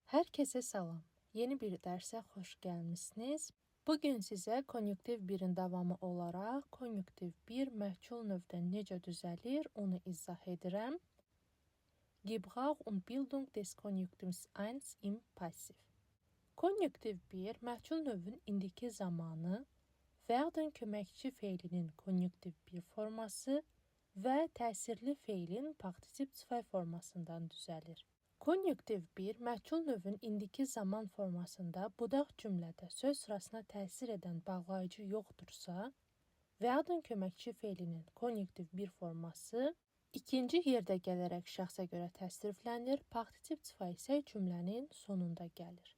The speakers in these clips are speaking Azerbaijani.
Herkese salam. Yeni bir dərsə xoş gəlmisiniz. Bugün sizə konjunktiv 1-in davamı olaraq konjunktiv 1 məhcul növdə necə düzəlir, onu izah edirəm. Gebrauch und Bildung des Konjunktivs 1 im Passiv. Konjunktiv 1 məhcul növün indiki zamanı, werden köməkçi feilinin konjunktiv 1 forması və təsirli feilin partisip 2 formasından düzəlir. Konjunktiv 1 məhcul növün indiki zaman formasında budaq cümlədə söz sırasına təsir edən bağlayıcı yoxdursa, werden köməkçi feilinin konjunktiv 1 forması ikinci yerdə gələrək şəxsə görə təsriflənir, partisip 2 isə cümlənin sonunda gəlir.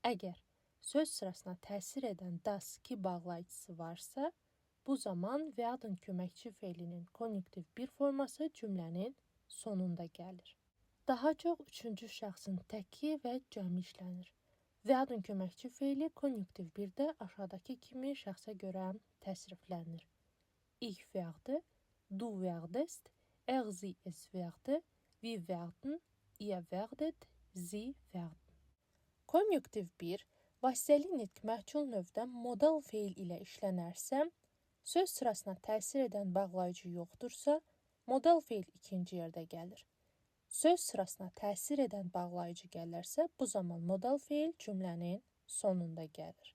Əgər söz sırasına təsir edən das ki bağlayıcısı varsa, bu zaman werden köməkçi feilinin konjunktiv 1 forması cümlənin sonunda gəlir. Daha çox üçüncü şəxsin təki və cəmi işlənir. Werden köməkçi feili konjunktiv 1-də aşağıdakı kimi şəxsə görə təsriflənir. Ich werde, du werdest, sie es werde, wir werden, ihr werdet, sie werden. Konjunktiv 1 vasitəli nitq məhcul növdə modal feil ilə işlənərsə, söz sırasına təsir edən bağlayıcı yoxdursa, modal feil ikinci yerdə gəlir. Söz sırasına təsir edən bağlayıcı gələrsə, bu zaman modal feil cümlənin sonunda gəlir.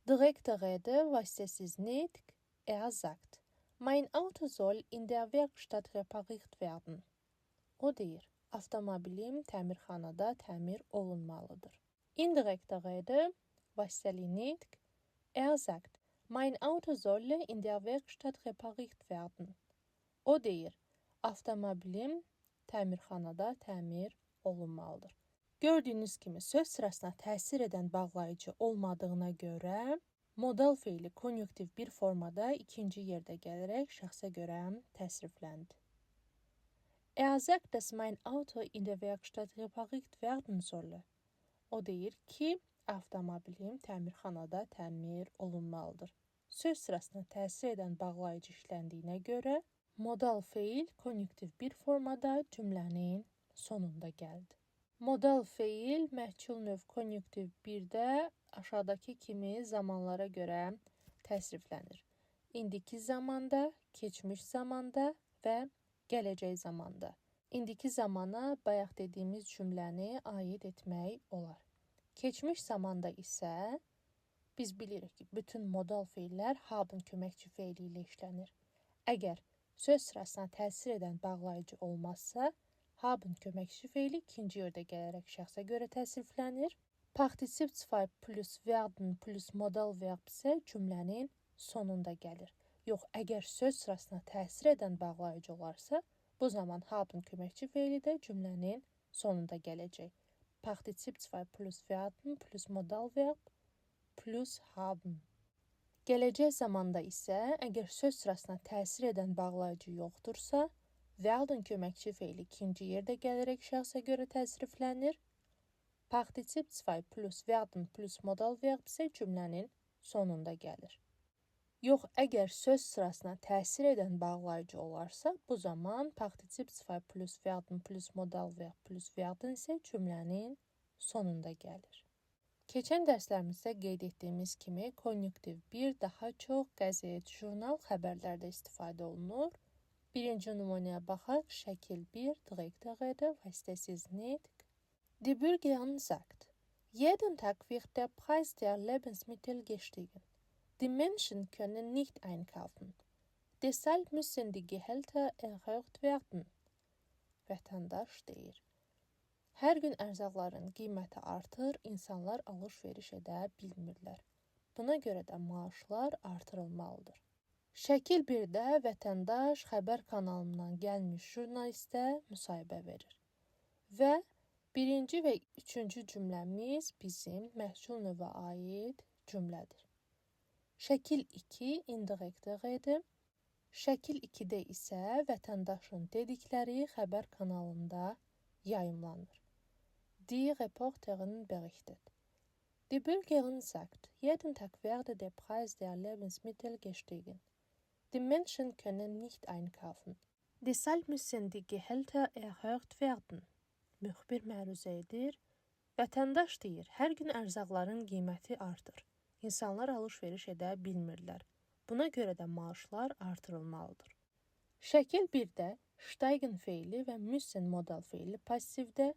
Direkte Rede vasitəsiz nitq sagt. Mein Auto soll in der Werkstatt repariert werden. O deyir, avtomobilim təmirxanada təmir olunmalıdır. Indirekte Rede vasitəli nitq sagt. Mein Auto soll in der Werkstatt repariert werden. O deyir, avtomobilim təmirxanada təmir olunmalıdır. Gördüyünüz kimi söz sırasına təsir edən bağlayıcı olmadığına görə modal feili konjunktiv 1 formada ikinci yerdə gələrək şəxsə görə təsrifləndi. Sagt, dass mein Auto in der Werkstatt repariert werden soll. O deyir ki, avtomobilim təmirxanada təmir olunmalıdır. Söz sırasına təsir edən bağlayıcı işləndiyinə görə modal feil konjunktiv 1 formada cümlənin sonunda gəldi. Modal feil məhcul növ konjunktiv 1-də aşağıdakı kimi zamanlara görə təsriflənir. İndiki zamanda, keçmiş zamanda və gələcək zamanda. İndiki zamana bayaq dediyimiz cümləni aid etmək olar. Keçmiş zamanda isə biz bilirik ki, bütün modal feillər haben köməkçi feili ilə işlənir. Əgər söz sırasına təsir edən bağlayıcı olmazsa, haben köməkçi feili ikinci yerdə gələrək şəxsə görə təsriflənir. Partisip 2 plus werden plus modal verb isə cümlənin sonunda gəlir. Yox, əgər söz sırasına təsir edən bağlayıcı olarsa, bu zaman haben köməkçi feili də cümlənin sonunda gələcək. Partisip 2 plus werden plus modal verb plus haben. Gələcək zamanda isə, əgər söz sırasına təsir edən bağlayıcı yoxdursa, werden köməkçi feili ikinci yerdə gələrək şəxsə görə təsriflənir. Partisip 2 plus werden plus modal verb isə cümlənin sonunda gəlir. Yox, əgər söz sırasına təsir edən bağlayıcı olarsa, bu zaman partisip 2 plus werden plus modal verb plus werden isə cümlənin sonunda gəlir. Keçən dərslərimizdə qeyd etdiyimiz kimi konjunktiv 1 daha çox qəzet, jurnal, xəbərlərdə istifadə olunur. Birinci nümunəyə baxaq. Şəkil 1, direkte Rede, vasitəsiz nitq. Die Bürgerin sagt, jeden Tag wird der Preis der Lebensmittel gestiegen. Die Menschen können nicht einkaufen. Deshalb müssen die Gehälter erhöht werden. Vətəndaş deyir. Hər gün ərzaqların qiyməti artır, insanlar alış-veriş edə bilmirlər. Buna görə də maaşlar artırılmalıdır. Şəkil 1-də vətəndaş xəbər kanalından gəlmiş jurnalistə müsahibə verir. Və birinci və üçüncü cümləmiz bizim məhcul növə aid cümlədir. Şəkil 2 indirekte Rede. Şəkil 2-də isə vətəndaşın dedikləri xəbər kanalında yayımlanır. Die Reporterin berichtet. Die Bürgerin sagt, jeden Tag werde der Preis der Lebensmittel gestiegen. Die Menschen können nicht einkaufen. Deshalb müssen die Gehälter erhöht werden. Müxbir məruzə edir Vətəndaş deyir, hər gün ərzaqların qiyməti artır. İnsanlar alış-veriş edə bilmirlər. Buna görə də maaşlar artırılmalıdır. Şəkil 1-də steigen feili və müssen modal feili passivdə,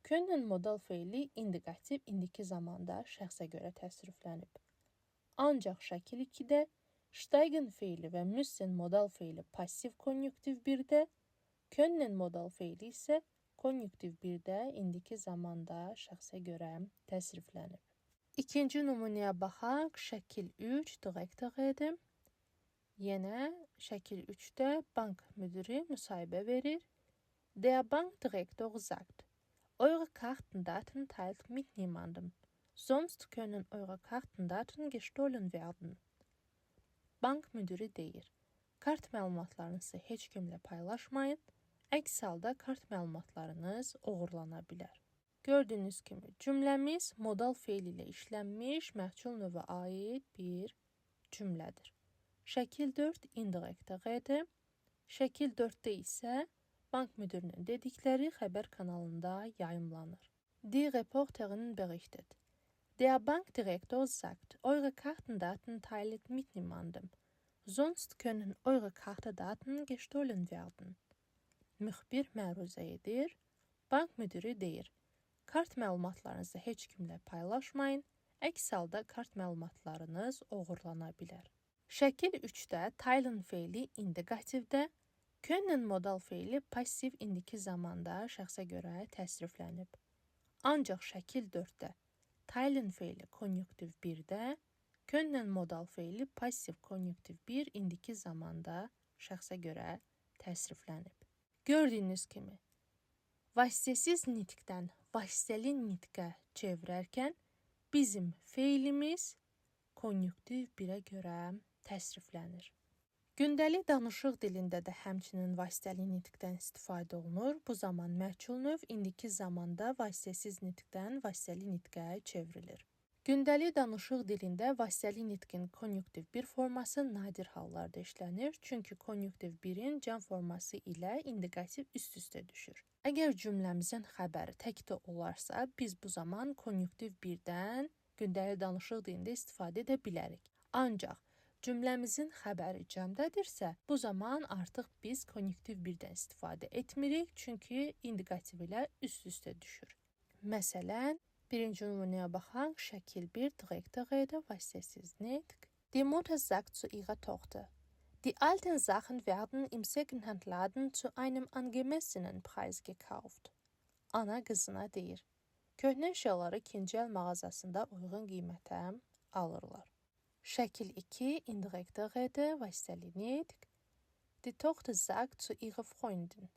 können modal feili indikativ indiki zamanda şəxsə görə təsriflənib. Ancaq şəkil 2-də steigen feili və müssen modal feili passiv konjunktiv 1-də, können modal feili isə konjunktiv 1-də indiki zamanda şəxsə görə təsriflənib. İkinci nümunəyə baxaq. Şəkil 3 direkt edim. Yenə şəkil 3-də bank müdiri müsahibə verir. Der Bankdirektor sagt, eure Kartendaten teilt mit niemandem. Sonst können eure Kartendaten gestohlen werden. Bank müdiri deyir, kart məlumatlarınızı heç kimlə paylaşmayın, əks halda kart məlumatlarınız oğurlana bilər. Gördüyünüz kimi cümləmiz modal feil ilə işlənmiş məhcul növə aid bir cümlədir. Şəkil 4 indirekt edim. Şəkil 4-də isə bank müdirinin dedikləri xəbər kanalında yayımlanır. Die Reporterin berichtet. Der Bankdirektor sagt, eure Kartendaten teilt mit niemandem. Sonst können eure Kartendaten gestohlen werden. Müxbir məruzə edir. Bank müdiri deyir, kart məlumatlarınızı heç kimlə paylaşmayın, əks halda kart məlumatlarınız oğurlana bilər. Şəkil 3-də teilen feili indikativdə, können modal feili passiv indiki zamanda şəxsə görə təsriflənib. Ancaq şəkil 4-də teilen feili konjunktiv 1-də, können modal feili passiv konjunktiv 1 indiki zamanda şəxsə görə təsriflənib. Gördüyünüz kimi, vasitəsiz nitqdən vasitəli nitqə çevirərkən bizim feilimiz konjunktiv 1-ə görə təsriflənir. Gündəlik danışıq dilində də həmçinin vasitəli nitqdən istifadə olunur. Bu zaman məhcul növ indiki zamanda vasitəsiz nitqdən vasitəli nitqə çevrilir. Gündəlik danışıq dilində vasitəli nitqin konjunktiv 1 forması nadir hallarda işlənir, çünki konjunktiv 1-in can forması ilə indikativ üst-üstə düşür. Əgər cümləmizin xəbəri təkdə olarsa, biz bu zaman konjunktiv 1-dən gündəlik danışıq dilində istifadə edə bilərik. Ancaq cümləmizin xəbəri cəmdədirsə, bu zaman artıq biz konjunktiv 1-dən istifadə etmirik, çünki indikativ ilə üst-üstə düşür. Məsələn, birinci nümunəyə baxaq. Şəkil 1 direkt rede, vasitəsiz nitq. Die Mutter sagt zu ihrer Tochter, die alten Sachen werden im Secondhand-Laden zu einem angemessenen Preis gekauft. Ana qızına deyir, köhnə əşyaları ikinci əl mağazasında uyğun qiymətə alırlar. Şəkil 2 indirekt rede, vasitəli nitq. Die Tochter sagt zu ihrer Freundin,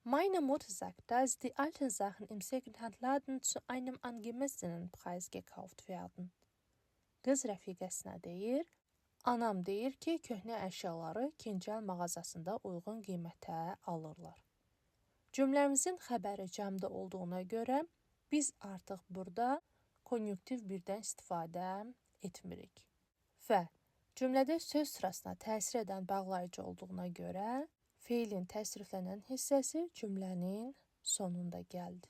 meine Mutter sagt, dass die alten Sachen im Secondhand-Laden zu einem angemessenen Preis gekauft werden. Qız rəfiqəsinə deyir, anam deyir ki, köhnə əşyaları ikinci əl mağazasında uyğun qiymətə alırlar. Cümləmizin xəbəri cəmdə olduğuna görə biz artıq burada konjunktiv 1-dən istifadə etmirik. Və cümlədə söz sırasına təsir edən bağlayıcı olduğuna görə feilin təsriflənən hissəsi cümlənin sonunda gəldi.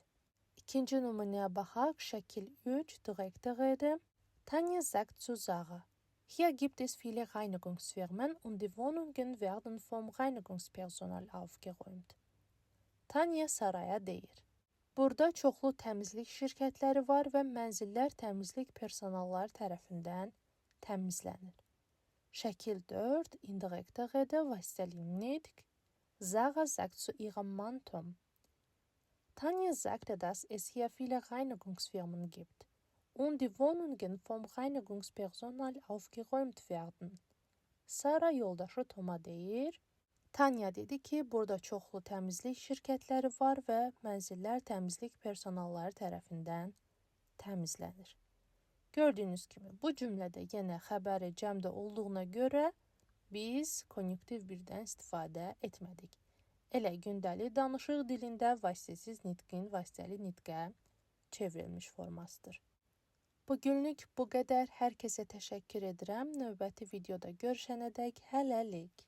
İkinci nümunəyə baxaq. Şəkil 3 direkt edim. Tanja sagt zu Sarah, hier gibt es viele Reinigungsfirmen und die Wohnungen werden vom Reinigungspersonal aufgeräumt. Tanya Saraya deyir, burada çoxlu təmizlik şirkətləri var və mənzillər təmizlik personalları tərəfindən təmizlənir. Şəkil 4 indirekt rede, vasitəli nitq. Sarah sagt zu ihrem Mann Tom, Tanja sagte, dass es hier viele Reinigungsfirmen gibt und die Wohnungen vom Reinigungspersonal aufgeräumt werden. Sarah yoldaşı Tom'a deyir, Tanya dedi ki, burada çoxlu təmizlik şirkətləri var və mənzillər təmizlik personalları tərəfindən təmizlənir. Gördüyünüz kimi, bu cümlədə yenə xəbəri cəmdə olduğuna görə biz konjunktiv 1-dən istifadə etmədik. Elə gündəlik danışıq dilində vasitəsiz nitqin vasitəli nitqə çevrilmiş formasıdır. Bugünlük bu qədər. Hər kəsə təşəkkür edirəm. Növbəti videoda görüşənədək hələlik.